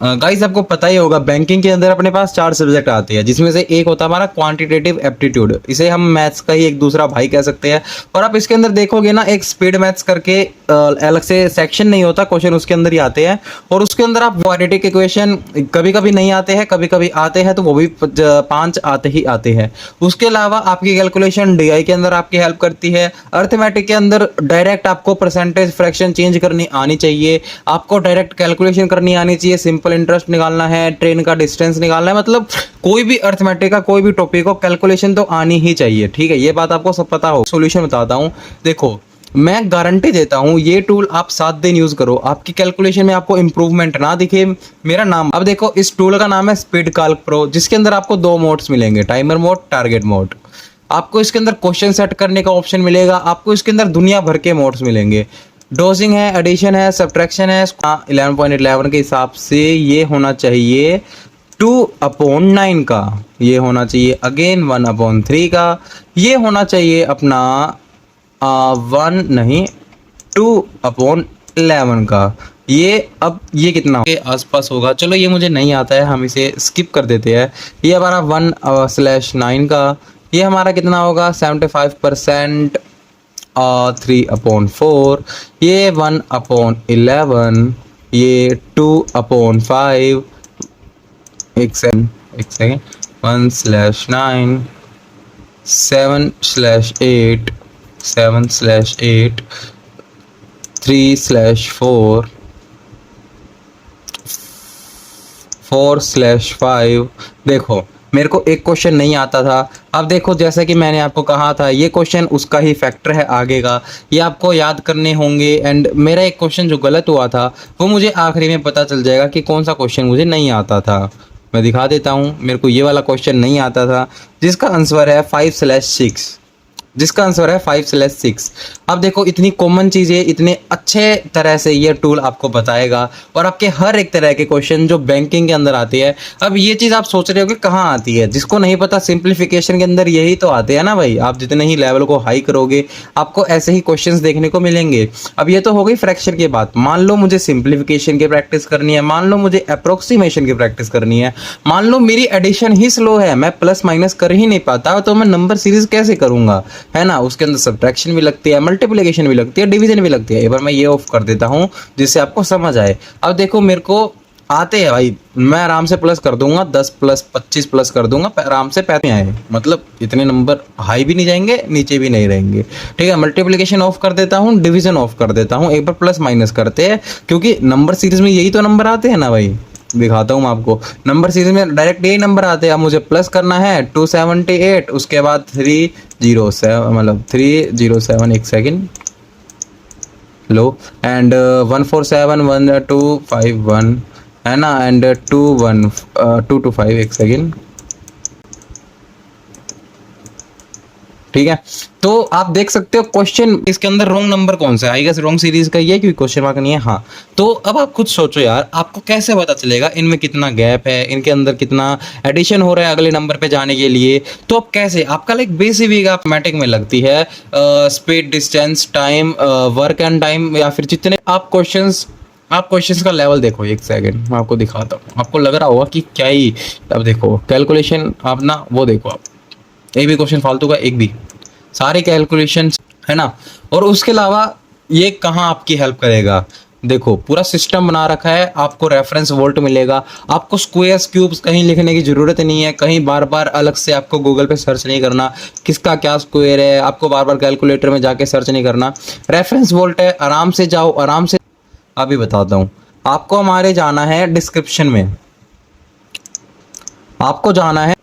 Guys आपको पता ही होगा बैंकिंग के अंदर अपने पास 4 सब्जेक्ट आते हैं, जिसमें से एक होता है हमारा क्वांटिटेटिव एप्टीट्यूड। इसे हम मैथ्स का ही एक दूसरा भाई कह सकते हैं। और आप इसके अंदर देखोगे ना, एक स्पीड मैथ्स करके अलग से सेक्शन नहीं होता, क्वेश्चन उसके अंदर ही आते हैं। और उसके अंदर आप क्वाड्रेटिक इक्वेशन कभी कभी नहीं आते हैं, कभी कभी आते हैं, तो वो भी 5 आते ही आते हैं। उसके अलावा आपकी कैलकुलेशन डीआई के अंदर आपकी हेल्प करती है। अर्थमेटिक के अंदर डायरेक्ट आपको परसेंटेज फ्रैक्शन चेंज करनी आनी चाहिए, आपको डायरेक्ट कैलकुलेशन करनी आनी चाहिए, सिंपल इंटरेस्ट निकालना है, ट्रेन का डिस्टेंस निकालना है, मतलब कोई भी अर्थमेटिक का कोई भी टॉपिक हो, कैलकुलेशन तो आनी ही चाहिए। ठीक है, ये बात आपको सब पता हो। सॉल्यूशन बताता हूँ, देखो मैं गारंटी देता हूँ ये टूल आप 7 दिन यूज करो, आपकी कैलकुलेशन में आपको इंप्रूवमेंट ना दिखे, मेरा नाम। अब देखो इस टूल का नाम है स्पीड कैल्क प्रो, जिसके अंदर आपको 2 मोड्स मिलेंगे, टाइमर मोड, टारगेट मोड। आपको इसके अंदर क्वेश्चन सेट करने का ऑप्शन मिलेगा, आपको इसके अंदर दुनिया भर के मोड्स मिलेंगे। डोजिंग है, एडिशन है, सब्ट्रैक्शन है। 11.11 के हिसाब से ये होना चाहिए 2/9 का, ये होना चाहिए अगेन 1/3 का, ये होना चाहिए अपना 1 नहीं 2/11 का। ये अब ये कितना के आसपास होगा, चलो ये मुझे नहीं आता है, हम इसे स्किप कर देते हैं। ये हमारा 1/9 का, ये हमारा कितना होगा 75%, 3/4, ये 1/11, ये 2/5, एक सेकेंड 1/9, 7/8, 7/8, 3/4, 4/5। देखो मेरे को एक क्वेश्चन नहीं आता था, अब देखो जैसे कि मैंने आपको कहा था ये क्वेश्चन उसका ही फैक्टर है आगे का, ये आपको याद करने होंगे। एंड मेरा एक क्वेश्चन जो गलत हुआ था वो मुझे आखिरी में पता चल जाएगा कि कौन सा क्वेश्चन मुझे नहीं आता था। मैं दिखा देता हूँ, मेरे को ये वाला क्वेश्चन नहीं आता था, जिसका आंसर है 5/6, जिसका आंसर है 5/6। अब देखो इतनी कॉमन चीज़ें इतने अच्छे तरह से ये टूल आपको बताएगा, और आपके हर एक तरह के क्वेश्चन जो बैंकिंग के अंदर आते हैं। अब ये चीज़ आप सोच रहे हो कि कहाँ आती है, जिसको नहीं पता सिंप्लीफिकेशन के अंदर यही तो आते हैं ना भाई। आप जितने ही लेवल को हाई करोगे आपको ऐसे ही क्वेश्चंस देखने को मिलेंगे। अब ये तो हो गई फ्रैक्शन की बात, मान लो मुझे सिंप्लीफिकेशन की प्रैक्टिस करनी है, मान लो मुझे अप्रोक्सीमेशन की प्रैक्टिस करनी है, मान लो मेरी एडिशन ही स्लो है, मैं प्लस माइनस कर ही नहीं पाता, तो मैं नंबर सीरीज कैसे करूंगा, है ना। उसके अंदर सब्ट्रैक्शन भी लगती है, मल्टीप्लिकेशन भी लगती है, डिवीजन भी लगती है। एक बार मैं ये ऑफ कर देता हूँ जिससे आपको समझ आए। अब देखो मेरे को आते हैं भाई, मैं आराम से प्लस कर दूंगा, 10 प्लस 25 प्लस कर दूंगा, आराम से पैसे आए, मतलब इतने नंबर हाई भी नहीं जाएंगे नीचे भी नहीं रहेंगे। ठीक है, मल्टीप्लिकेशन ऑफ कर देता हूँ, डिवीजन ऑफ कर देता हूँ, एक बार प्लस माइनस करते हैं, क्योंकि नंबर सीरीज में यही तो नंबर आते हैं ना भाई। दिखाता हूँ मैं आपको, नंबर सीरीज में डायरेक्ट यही नंबर आते हैं। अब मुझे प्लस करना है 278, उसके बाद 307, मतलब 307, एक सेकेंड लो, एंड 1471251 है ना, एंड 225, एक सेकेंड। ठीक है, तो आप देख सकते हो क्वेश्चन इसके अंदर रॉन्ग नंबर कौन सा है, आई गेस रॉन्ग सीरीज का ही है क्योंकि क्वेश्चन मार्क नहीं है। हाँ, तो अब आप खुद सोचो यार, आपको कैसे पता चलेगा इनमें कितना गैप है, इनके अंदर कितना एडिशन हो रहा है अगले नंबर पे जाने के लिए। तो अब कैसे आपका लाइक बेसिक मैथमेटिक में लगती है speed, distance, time, work and time, या फिर जितने आप क्वेश्चंस का लेवल देखो। एक सेकंड मैं आपको दिखाता हूँ, आपको लग रहा होगा कि क्या ही। अब देखो कैलकुलेशन आप ना वो देखो, आप एक भी क्वेश्चन फालतू का एक भी, सारे कैलकुलेशंस है ना। और उसके अलावा ये कहाँ आपकी हेल्प करेगा, देखो पूरा सिस्टम बना रखा है, आपको रेफरेंस वोल्ट मिलेगा, आपको स्क्वायर्स क्यूब्स कहीं लिखने की जरूरत नहीं है, कहीं बार बार अलग से आपको गूगल पे सर्च नहीं करना किसका क्या स्क्वायर है, आपको बार बार कैलकुलेटर में जाके सर्च नहीं करना। रेफरेंस वोल्ट है, आराम से जाओ आराम से। अभी बताता हूँ आपको, हमारे जाना है डिस्क्रिप्शन में, आपको जाना है,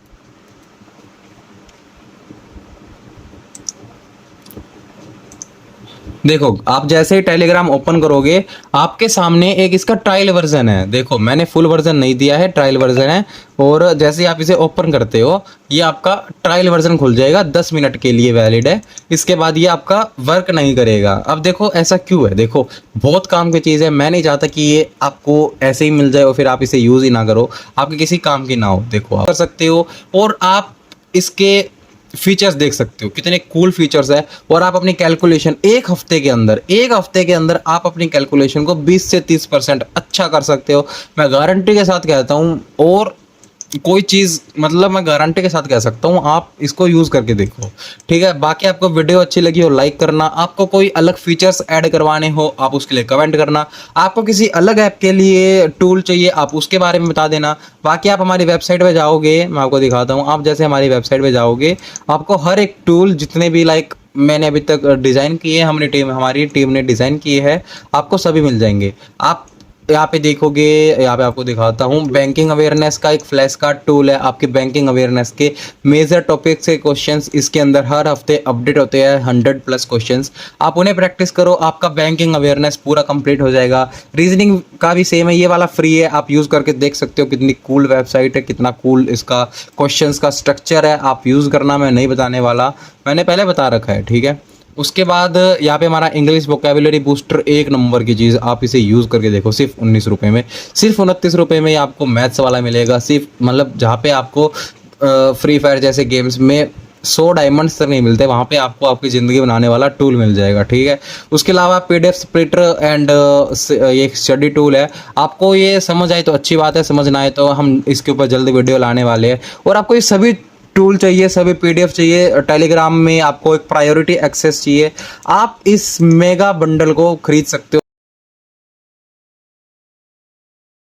देखो आप जैसे ही टेलीग्राम ओपन करोगे आपके सामने एक इसका ट्रायल वर्जन है। देखो मैंने फुल वर्जन नहीं दिया है, ट्रायल वर्जन है। और जैसे ही आप इसे ओपन करते हो ये आपका ट्रायल वर्जन खुल जाएगा, 10 मिनट के लिए वैलिड है, इसके बाद ये आपका वर्क नहीं करेगा। अब देखो ऐसा क्यों है, देखो बहुत काम की चीज़ है, मैं नहीं चाहता कि ये आपको ऐसे ही मिल जाए और फिर आप इसे यूज़ ही ना करो, आपके किसी काम की ना हो। देखो आप कर सकते हो, और आप इसके फीचर्स देख सकते हो, कितने कूल फीचर्स है। और आप अपनी कैलकुलेशन एक हफ्ते के अंदर आप अपनी कैलकुलेशन को 20 से 30% अच्छा कर सकते हो, मैं गारंटी के साथ कहता हूँ। और कोई चीज़ मतलब मैं गारंटी के साथ कह सकता हूँ, आप इसको यूज़ करके देखो, ठीक है। बाकी आपको वीडियो अच्छी लगी हो लाइक करना, आपको कोई अलग फीचर्स ऐड करवाने हो आप उसके लिए कमेंट करना, आपको किसी अलग ऐप के लिए टूल चाहिए आप उसके बारे में बता देना। बाकी आप हमारी वेबसाइट पे जाओगे, मैं आपको दिखाता हूँ, आप जैसे हमारी वेबसाइट पे जाओगे आपको हर एक टूल जितने भी लाइक मैंने अभी तक डिज़ाइन किए हैं, हमारी टीम ने डिज़ाइन किए हैं, आपको सभी मिल जाएंगे। आप यहाँ पे देखोगे, यहाँ पे आपको दिखाता हूँ, बैंकिंग अवेयरनेस का एक फ्लैश कार्ड टूल है। आपके बैंकिंग अवेयरनेस के मेजर टॉपिक्स के क्वेश्चंस इसके अंदर हर हफ्ते अपडेट होते हैं, 100+ क्वेश्चंस। आप उन्हें प्रैक्टिस करो, आपका बैंकिंग अवेयरनेस पूरा कंप्लीट हो जाएगा। रीजनिंग का भी सेम है, ये वाला फ्री है, आप यूज़ करके देख सकते हो कितनी कूल वेबसाइट है, कितना कूल इसका क्वेश्चंस का स्ट्रक्चर है। आप यूज़ करना, मैं नहीं बताने वाला, मैंने पहले बता रखा है, ठीक है। उसके बाद यहाँ पे हमारा इंग्लिश वोकेबुलरी बूस्टर एक नंबर की चीज़, आप इसे यूज़ करके देखो। सिर्फ 19 रुपये में, सिर्फ 29 रुपये में आपको मैथ्स वाला मिलेगा। सिर्फ मतलब जहाँ पे आपको फ्री फायर जैसे गेम्स में 100 डायमंड्स तक नहीं मिलते, वहाँ पे आपको आपकी ज़िंदगी बनाने वाला टूल मिल जाएगा, ठीक है। उसके अलावा PDF स्प्लिटर एंड ये स्टडी टूल है। आपको ये समझ आए तो अच्छी बात है, समझ ना आए तो हम इसके ऊपर जल्दी वीडियो लाने वाले हैं। और आपको ये सभी टूल चाहिए, सभी PDF चाहिए, टेलीग्राम में आपको एक प्रायोरिटी एक्सेस चाहिए, आप इस मेगा बंडल को खरीद सकते हो।